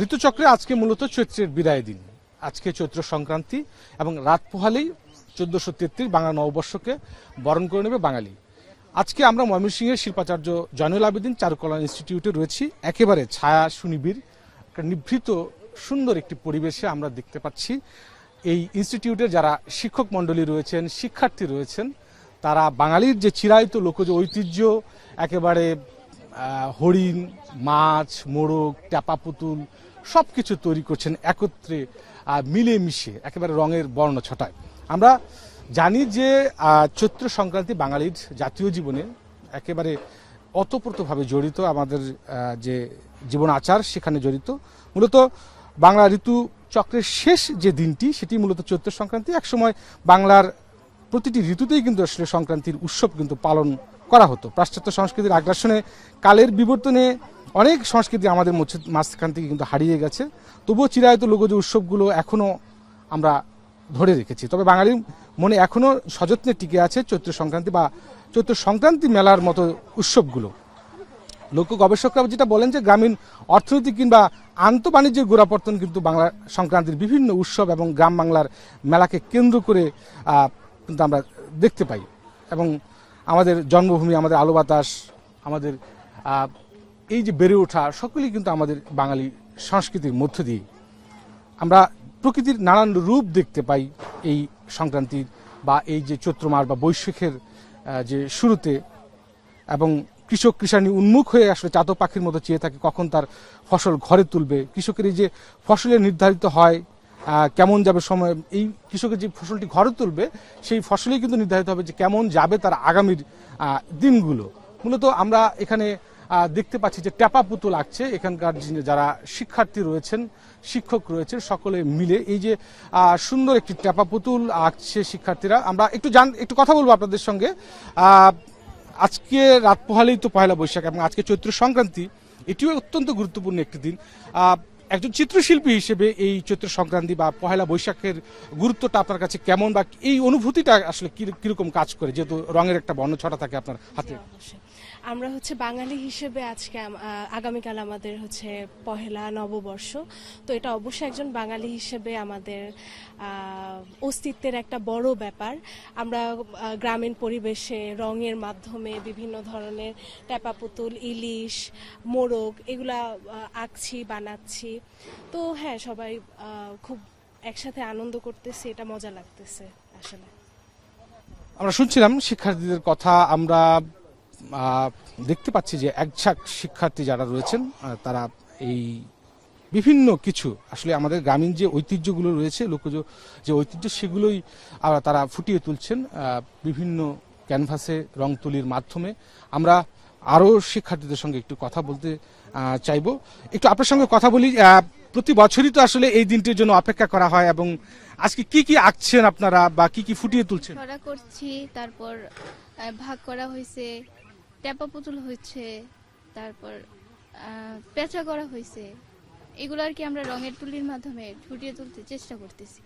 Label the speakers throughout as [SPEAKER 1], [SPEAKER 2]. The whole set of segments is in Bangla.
[SPEAKER 1] ঋতুচক্রে আজকে মূলত চৈত্রের বিদায় দিন। আজকে চৈত্র সংক্রান্তি এবং রাত পোহালেই 1433 বাংলা নববর্ষকে বরণ করে নেবে বাঙালি। আজকে আমরা ময়মনসিংহের শিল্পাচার্য জয়নুল আবেদিন চারুকলা ইনস্টিটিউটে রয়েছি। একেবারে ছায়া সুনিবিড় একটা নিভৃত সুন্দর একটি পরিবেশে আমরা দেখতে পাচ্ছি এই ইনস্টিটিউটের যারা শিক্ষক মণ্ডলী রয়েছেন, শিক্ষার্থী রয়েছেন, তারা বাঙালির যে চিরায়ত লোকজ ঐতিহ্য, একেবারে হরিণ, মাছ, মোরগ, ট্যাপা পুতুল সব কিছু তৈরি করছেন একত্রে মিলেমিশে একেবারে রঙের বর্ণ ছটায়। আমরা জানি যে চৈত্র সংক্রান্তি বাঙালির জাতীয় জীবনে একেবারে ওতপ্রোতভাবে জড়িত, আমাদের যে জীবন আচার সেখানে জড়িত। মূলত বাংলা ঋতু চক্রের শেষ যে দিনটি সেটি মূলত চৈত্র সংক্রান্তি। একসময় বাংলার প্রতিটি ঋতুতেই কিন্তু আসলে সংক্রান্তির উৎসব কিন্তু পালন করা হতো। পাশ্চাত্য সংস্কৃতির আগ্রাসনে, কালের বিবর্তনে অনেক সংস্কৃতি আমাদের মাঝখান থেকে কিন্তু হারিয়ে গেছে। তবুও চিরায়ত লোকজ উৎসবগুলো এখনও আমরা ধরে রেখেছি। তবে বাঙালির মনে এখনও সযত্নে টিকে আছে চৈত্র সংক্রান্তি বা চৈত্র সংক্রান্তি মেলার মতো উৎসবগুলো। লোক গবেষকরা যেটা বলেন যে গ্রামীণ অর্থনীতি কিংবা আন্তঃবাণিজ্যের গোড়াপত্তন কিন্তু বাংলা সংক্রান্তির বিভিন্ন উৎসব এবং গ্রাম বাংলার মেলাকে কেন্দ্র করে কিন্তু আমরা দেখতে পাই। এবং আমাদের জন্মভূমি, আমাদের আলো বাতাস, আমাদের এই যে বেড়ে ওঠা সকলেই কিন্তু আমাদের বাঙালি সংস্কৃতির মধ্য দিয়ে আমরা প্রকৃতির নানান রূপ দেখতে পাই এই সংক্রান্তির বা এই যে চৈত্র মাস বা বৈশাখের যে শুরুতে। এবং কৃষক কৃষাণী উন্মুখ হয়ে আসলে চাতক পাখির মতো চেয়ে থাকে কখন তার ফসল ঘরে তুলবে। কৃষকের এই যে ফসলের নির্ধারিত হয় কেমন যাবে সময়, এই কৃষকের যে ফসলটি ঘরে তুলবে সেই ফসলেই কিন্তু নির্ধারিত হবে যে কেমন যাবে তার আগামীর দিনগুলো। মূলত আমরা এখানে দেখতে পাচ্ছি যে ট্যাপা পুতুল আঁকছে এখানকার যারা শিক্ষার্থী রয়েছেন, শিক্ষক রয়েছেন, সকলে মিলে এই যে সুন্দর একটি ট্যাপা পুতুল আঁকছে শিক্ষার্থীরা। আমরা একটু কথা বলবো আপনাদের সঙ্গে। আজকে রাত পোহালেই তো পয়লা বৈশাখ এবং আজকে চৈত্র সংক্রান্তি, এটিও অত্যন্ত গুরুত্বপূর্ণ একটি দিন। একজন চিত্রশিল্পী হিসেবে এই চৈত্র সংক্রান্তি বা পয়লা বৈশাখের গুরুত্বটা আপনার কাছে কেমন, বা এই অনুভূতিটা আসলে কিরকম কাজ করে, যেহেতু রঙের একটা বর্ণ ছটা থাকে আপনার হাতে?
[SPEAKER 2] আমরা বাঙালি হিসেবে আজকে আগামীকাল আমাদের পহেলা নববর্ষ। তো এটা অবশ্যই একজন বাঙালি হিসেবে আমাদের অস্তিত্বের একটা বড় ব্যাপার। আমরা গ্রামীণ পরিবেশে রঙের মাধ্যমে বিভিন্ন ধরনের ট্যাপা পুতুল, ইলিশ, মোরগ এগুলা আঁকছি, বানাচ্ছি। তো হ্যাঁ, সবাই খুব একসাথে আনন্দ করতেছি, এটা মজা লাগতেছে আসলে।
[SPEAKER 1] আমরা শুনছিলাম শিক্ষার্থীদের কথা। আমরা দেখতে পাচ্ছি যে একঝাঁক শিক্ষার্থী যারা রয়েছেন তারা এই বিভিন্ন কিছু আসলে আমাদের গ্রামীণ যে ঐতিহ্যগুলো রয়েছে, লোকজ যে ঐতিহ্য, সেগুলোই তারা ফুটিয়ে তুলছেন বিভিন্ন ক্যানভাসে রং তুলির মাধ্যমে। আমরা আরও শিক্ষার্থীদের সঙ্গে একটু কথা বলতে চাইব। একটু আপনার সঙ্গে কথা বলি। প্রতি বছরই তো আসলে এই দিনটির জন্য অপেক্ষা করা হয়, এবং আজকে কি কি আঁকছেন আপনারা বা কি কি ফুটিয়ে তুলছেন?
[SPEAKER 3] ছড়া করছি, তারপর ভাগ করা হয়েছে, ট্যাপা পুতুল হয়েছে, তারপর পেঁচা করা হয়েছে। এগুলো আর কি আমরা রঙের তুলির মাধ্যমে ফুটিয়ে তুলতে চেষ্টা করতেছি।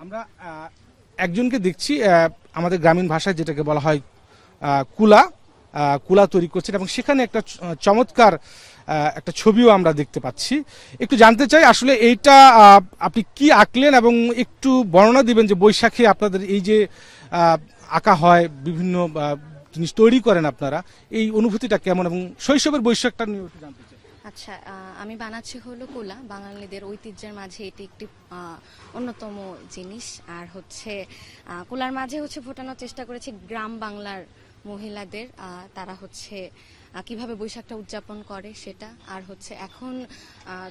[SPEAKER 1] আমরা একজনকে দেখছি আমাদের গ্রামীণ ভাষায় যেটাকে বলা হয় কুলা তৈরি করছেন, এবং সেখানে একটা চমৎকার একটা ছবিও আমরা দেখতে পাচ্ছি। একটু জানতে চাই আসলে এইটা আপনি কি আঁকলেন, এবং একটু বর্ণনা দিবেন যে বৈশাখে আপনাদের এই যে আঁকা হয়, বিভিন্ন জিনিস তৈরি করেন আপনারা, এই অনুভূতিটা কেমন, এবং শৈশবের বৈশাখটা নিয়ে একটু জানতে চাই।
[SPEAKER 4] আচ্ছা, আমি বানাচ্ছি হলো কুলা। বাঙালিদের ঐতিহ্যের মাঝে এটি একটি অন্যতম জিনিস। আর কুলার মাঝে ফোটানোর চেষ্টা করেছি গ্রাম বাংলার মহিলাদের, তারা কিভাবে বৈশাখটা উদযাপন করে সেটা। আর এখন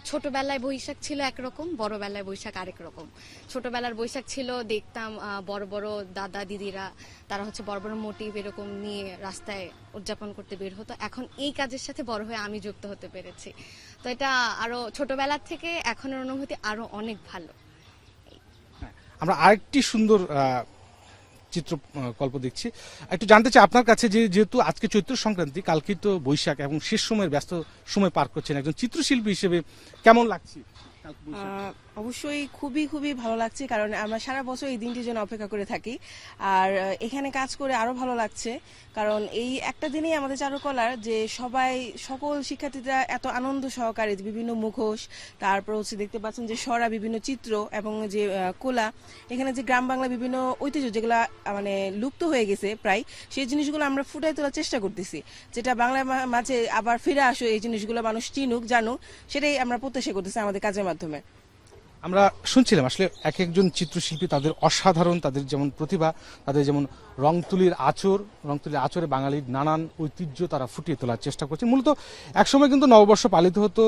[SPEAKER 4] ছোটবেলায় বৈশাখ ছিল একরকম, বড়বেলায় বৈশাখ আরেক রকম। ছোটবেলার বৈশাখ ছিল, দেখতাম বড় বড় দাদা দিদিরা তারা বড় বড় মোটিভ এরকম নিয়ে রাস্তায় উদযাপন করতে বের হতো। এখন এই কাজের সাথে বড় হয়ে আমি যুক্ত হতে পেরেছি। তো এটা আরো ছোটবেলার থেকে এখনের অনুভূতি আরো অনেক ভালো।
[SPEAKER 1] আমরা আরেকটি সুন্দর চিত্রকল্প দেখছি। একটু জানতে চাই আপনার কাছে যে যেহেতু আজকে চৈত্র সংক্রান্তি, কালকে তো বৈশাখ এবং শেষ সময়ের ব্যস্ত সময় পার করছেন, একজন চিত্রশিল্পী হিসেবে কেমন লাগছে?
[SPEAKER 5] অবশ্যই খুবই খুবই ভালো লাগছে, কারণ আমরা সারা বছর এই দিনটির জন্য অপেক্ষা করে থাকি। আর এখানে কাজ করে আরো ভালো লাগছে, কারণ এই একটা দিনেই আমাদের চারুকলার যে সকল শিক্ষার্থীরা এত আনন্দ সহকারে যে বিভিন্ন মুখোশ, তারপর হচ্ছে দেখতে পাচ্ছেন যে সরা, বিভিন্ন চিত্র এবং যে কোলা, এখানে যে গ্রাম বাংলা বিভিন্ন ঐতিহ্য যেগুলা মানে লুপ্ত হয়ে গেছে প্রায়, সেই জিনিসগুলো আমরা ফুটাই তোলার চেষ্টা করতেছি, যেটা বাংলার মাঝে আবার ফিরে আসো, এই জিনিসগুলো মানুষ চিনুক জানুক, সেটাই আমরা প্রত্যাশা করতেছি আমাদের কাজের মাধ্যমে।
[SPEAKER 1] আমরা শুনছিলাম আসলে এক একজন চিত্রশিল্পী তাদের অসাধারণ, তাদের যেমন প্রতিভা, তাদের যেমন রং তুলির আঁচড়ে বাঙালির নানান ঐতিহ্য তারা ফুটিয়ে তোলার চেষ্টা করছে। মূলত একসময় কিন্তু নববর্ষ পালিত হতো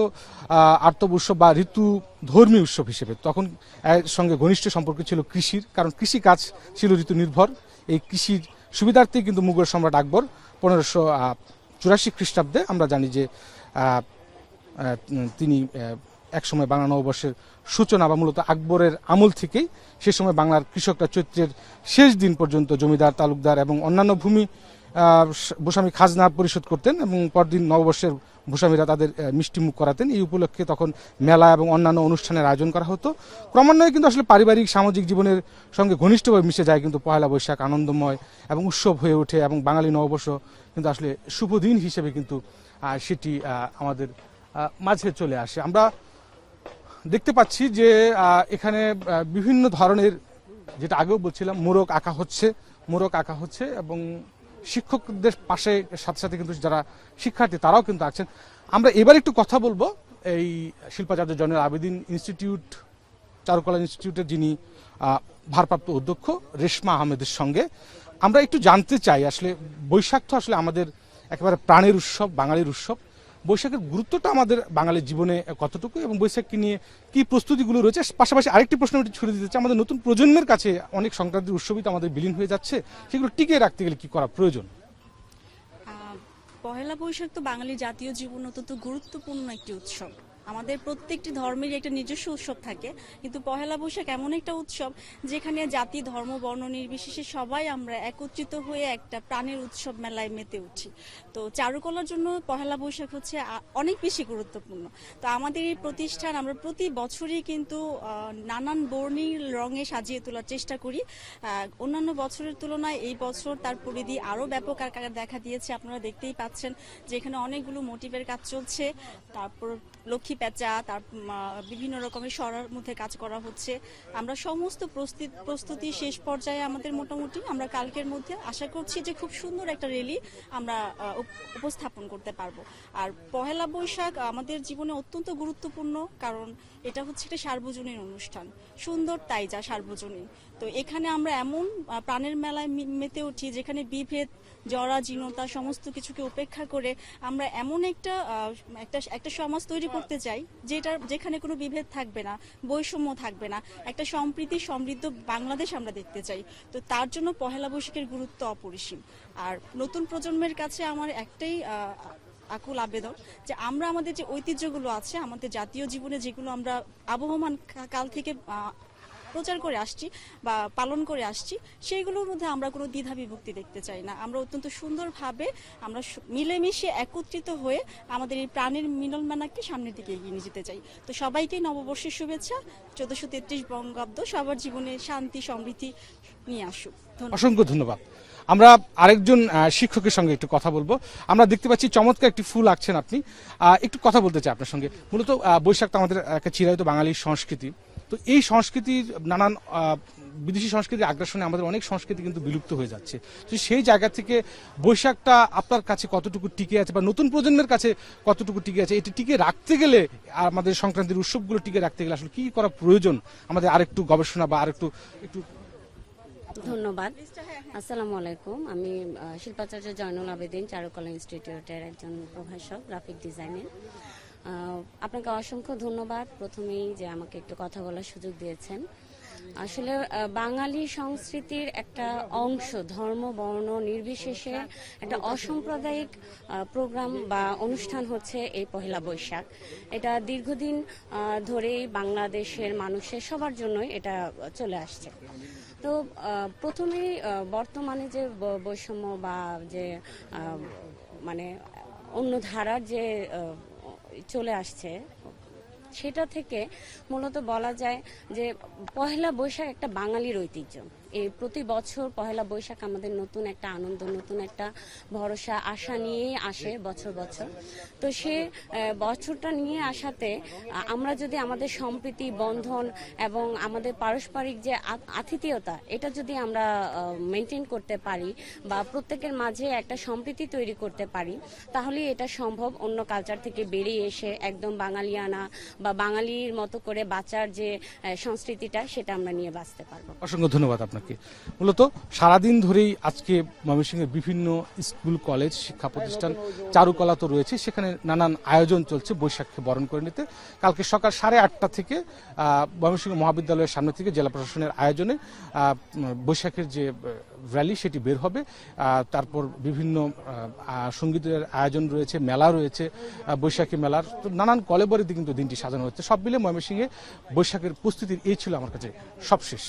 [SPEAKER 1] আর্তব উৎসব বা ঋতু ধর্মী উৎসব হিসেবে। তখন এর সঙ্গে ঘনিষ্ঠ সম্পর্ক ছিল কৃষির, কারণ কৃষি কাজ ছিল ঋতু নির্ভর। এই কৃষির সুবিধার্থেই কিন্তু মুঘল সম্রাট আকবর 1584 খ্রিস্টাব্দে আমরা জানি যে তিনি একসময় বাংলা নববর্ষের সূচনা বা মূলত আকবরের আমল থেকেই সে সময় বাংলার কৃষকরা চৈত্রের শেষ দিন পর্যন্ত জমিদার, তালুকদার এবং অন্যান্য ভূমি ভূস্বামী খাজনা পরিশোধ করতেন এবং পরদিন নববর্ষের ভূস্বামীরা তাদের মিষ্টিমুখ করাতেন। এই উপলক্ষে তখন মেলা এবং অন্যান্য অনুষ্ঠানের আয়োজন করা হতো। ক্রমান্বয়ে কিন্তু আসলে পারিবারিক সামাজিক জীবনের সঙ্গে ঘনিষ্ঠভাবে মিশে যায় কিন্তু পয়লা বৈশাখ আনন্দময় এবং উৎসব হয়ে ওঠে, এবং বাঙালি নববর্ষ কিন্তু আসলে শুভ দিন হিসেবে কিন্তু সেটি আমাদের মাঝে চলে আসে। আমরা দেখতে পাচ্ছি যে এখানে বিভিন্ন ধরনের, যেটা আগেও বলছিলাম, মোরগ আঁকা হচ্ছে এবং শিক্ষকদের পাশে সাথে সাথে কিন্তু যারা শিক্ষার্থী তারাও কিন্তু আছেন। আমরা এবার একটু কথা বলবো এই শিল্পাচার্য জয়নুল আবেদিন ইনস্টিটিউট, চারুকলা ইনস্টিটিউটের যিনি ভারপ্রাপ্ত অধ্যক্ষ রেশমা আহমেদের সঙ্গে। আমরা একটু জানতে চাই আসলে বৈশাখ তো আসলে আমাদের একেবারে প্রাণের উৎসব, বাঙালির উৎসব। বৈশাখের গুরুত্বটা আমাদের বাঙালির জীবনে কতটুকু এবং বৈশাখকে নিয়ে কি প্রস্তুতিগুলো রয়েছে। পাশাপাশি আরেকটি প্রশ্ন ছুড়ে দিতে চাই, আমাদের নতুন প্রজন্মের কাছে অনেক সংক্রান্তির উৎসবই তো আমাদের বিলীন হয়ে যাচ্ছে, সেগুলো টিকিয়ে রাখতে গেলে কি করা প্রয়োজন?
[SPEAKER 6] পহেলা বৈশাখ তো বাঙালির জাতীয় জীবন অত্যন্ত গুরুত্বপূর্ণ একটি উৎসব। আমাদের প্রত্যেকটি ধর্মেরই একটা নিজস্ব উৎসব থাকে, কিন্তু পহেলা বৈশাখ এমন একটা উৎসব যেখানে জাতি, ধর্ম, বর্ণ নির্বিশেষে সবাই আমরা একত্রিত হয়ে একটা প্রাণের উৎসব মেলায় মেতে উঠি। তো চারুকলার জন্য পহেলা বৈশাখ হচ্ছে অনেক বেশি গুরুত্বপূর্ণ। তো আমাদের এই প্রতিষ্ঠান আমরা প্রতি বছরই কিন্তু নানান বর্ণিল রঙে সাজিয়ে তোলার চেষ্টা করি। অন্যান্য বছরের তুলনায় এই বছর তার পরিধি আরও ব্যাপক আকারে দেখা দিয়েছে। আপনারা দেখতেই পাচ্ছেন যে এখানে অনেকগুলো মোটিভের কাজ চলছে, তারপর লক্ষ্মী পেঁচা, তার বিভিন্ন রকমের সরার মধ্যে কাজ করা হচ্ছে। আমরা সমস্ত প্রস্তুতি শেষ পর্যায়ে আমাদের মোটামুটি। আমরা কালকের মধ্যে আশা করছি যে খুব সুন্দর একটা র্যালি আমরা উপস্থাপন করতে পারবো। আর পহেলা বৈশাখ আমাদের জীবনে অত্যন্ত গুরুত্বপূর্ণ, কারণ এটা হচ্ছে একটা সার্বজনীন অনুষ্ঠান, সুন্দর তাই যা সার্বজনীন। তো এখানে আমরা এমন প্রাণের মেলায় মেতে উঠি যেখানে বিভেদ, জরাজীর্ণতা সমস্ত কিছুকে উপেক্ষা করে আমরা এমন একটা সমাজ তৈরি করতে চাই যেখানে কোনো বিভেদ থাকবে না, বৈষম্য থাকবে না, একটা সম্প্রীতি সমৃদ্ধ বাংলাদেশ আমরা দেখতে চাই। তো তার জন্য পহেলা বৈশাখের গুরুত্ব অপরিসীম। আর নতুন প্রজন্মের কাছে আমার একটাই আকুল আবেদন যে আমরা আমাদের যে ঐতিহ্যগুলো আছে, আমাদের জাতীয় জীবনে যেগুলো আমরা আবহমান কাল থেকে প্রচার করে আসছি বা পালন করে আসছি, সেইগুলোর মধ্যে আমরা কোনো দ্বিধা বিভক্তি দেখতে চাই না। আমরা অত্যন্ত সুন্দরভাবে আমরা মিলেমিশে একত্রিত হয়ে আমাদের এই প্রাণের মিলন মেলাকে সামনের দিকে এগিয়ে নিয়ে যেতে চাই। তো সবাইকে নববর্ষের শুভেচ্ছা। 1433 বঙ্গাব্দ সবার জীবনে শান্তি সমৃদ্ধি নিয়ে আসুক।
[SPEAKER 1] অসংখ্য ধন্যবাদ। আমরা আরেকজন শিক্ষকের সঙ্গে একটু কথা বলবো। আমরা দেখতে পাচ্ছি চমৎকার একটি ফুল আঁকছেন আপনি, একটু কথা বলতে চাই আপনার সঙ্গে। মূলত বৈশাখ তো আমাদের একটা চিরায়ত বাঙালির সংস্কৃতি। তো এই সংস্কৃতির নানান বিদেশি সংস্কৃতির আগ্রাসনে আমাদের অনেক সংস্কৃতি কিন্তু বিলুপ্ত হয়ে যাচ্ছে। তো সেই জায়গা থেকে বৈশাখটা আপনার কাছে কতটুকু টিকে আছে বা নতুন প্রজন্মের কাছে কতটুকু টিকে আছে, এটি টিকে রাখতে গেলে, আমাদের সংক্রান্তির উৎসবগুলো টিকে রাখতে গেলে আসলে কি করা প্রয়োজন? আমাদের আরেকটু গবেষণা বা আরেকটু
[SPEAKER 7] ধন্যবাদ। আসসালামু আলাইকুম। আমি শিল্পাচার্য জয়নুল আবেদিন, চারুকলা ইনস্টিটিউটের একজন প্রভাষক, গ্রাফিক ডিজাইনের। আপনাকে অসংখ্য ধন্যবাদ প্রথমেই যে আমাকে একটু কথা বলার সুযোগ দিয়েছেন। আসলে বাঙালি সংস্কৃতির একটা অংশ, ধর্ম বর্ণ নির্বিশেষে একটা অসাম্প্রদায়িক প্রোগ্রাম বা অনুষ্ঠান হচ্ছে এই পহেলা বৈশাখ। এটা দীর্ঘদিন ধরেই বাংলাদেশের মানুষের সবার জন্যই এটা চলে আসছে। তো প্রথমেই বর্তমানে যে বৈষম্য বা যে মানে অন্য ধারার যে চলে আসছে, সেটা থেকে মূলত বলা যায় যে পহেলা বৈশাখ একটা বাঙালির ঐতিহ্য। এই প্রতি বছর পহেলা বৈশাখ আমাদের নতুন একটা আনন্দ, নতুন একটা ভরসা, আশা নিয়ে আসে বছর বছর। তো সে বছরটা নিয়ে আসাতে আমরা যদি আমাদের সম্প্রীতি, বন্ধন এবং আমাদের পারস্পরিক যে আতিথেয়তা, এটা যদি আমরা মেনটেন করতে পারি বা প্রত্যেকের মাঝে একটা সম্প্রীতি তৈরি করতে পারি, তাহলে এটা সম্ভব অন্য কালচার থেকে বেরিয়ে এসে একদম বাঙালিয়ানা বা বাঙালির মতো করে বাঁচার যে সংস্কৃতিটা, সেটা আমরা নিয়ে বাঁচতে পারবো।
[SPEAKER 1] অসংখ্য ধন্যবাদ আপনাকে। মূলত সারাদিন ধরেই আজকে ময়মনসিংহের বিভিন্ন স্কুল, কলেজ, শিক্ষা প্রতিষ্ঠান, চারুকলা তো রয়েছে, সেখানে নানান আয়োজন চলছে বৈশাখকে বরণ করে নিতে। কালকে সকাল 8:30 থেকে ময়মনসিংহ মহাবিদ্যালয়ের সামনে থেকে জেলা প্রশাসনের আয়োজনে বৈশাখের যে র্যালি সেটি বের হবে। তারপর বিভিন্ন সঙ্গীতের আয়োজন রয়েছে, মেলা রয়েছে, বৈশাখী মেলার নানান কলেবরে কিন্তু দিনটি সাজানো হচ্ছে। সব মিলে ময়মনসিংহে বৈশাখের প্রস্তুতির এই ছিল আমার কাছে সবশেষ।